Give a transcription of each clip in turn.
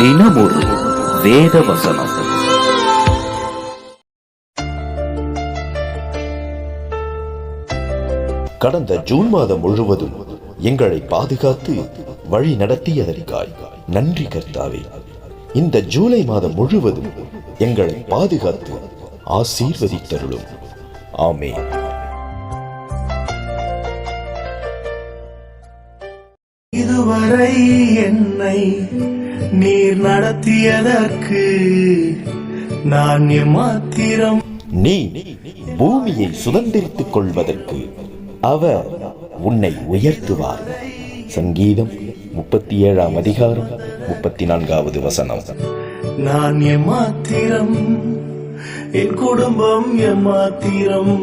தினமொரு வேத வசனம். கடந்த ஜூன் மாதம் முழுவதும் எங்களை பாதுகாத்து வழி நடத்தியதற்காய் நன்றி கர்த்தாவே. இந்த ஜூலை மாதம் முழுவதும் எங்களை பாதுகாத்து ஆசீர்வதித்தருளும். ஆமென். இதுவரை என்னை நீர் நடத்தியதற்கு நான் எம்மாத்திரம். நீ பூமியை சுதந்திரித்துக் கொள்வதற்கு அவர் உன்னை உயர்த்துவார். சங்கீதம் 37 அதிகாரம் 34வது வசனம். நான் எம்மாத்திரம், என் குடும்பம் எம்மாத்திரம்.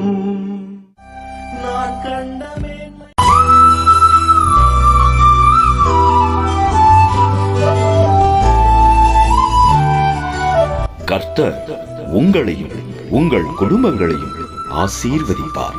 நான் கண்ட கர்த்தர் உங்களையும் உங்கள் குடும்பங்களையும் ஆசீர்வதிப்பார்.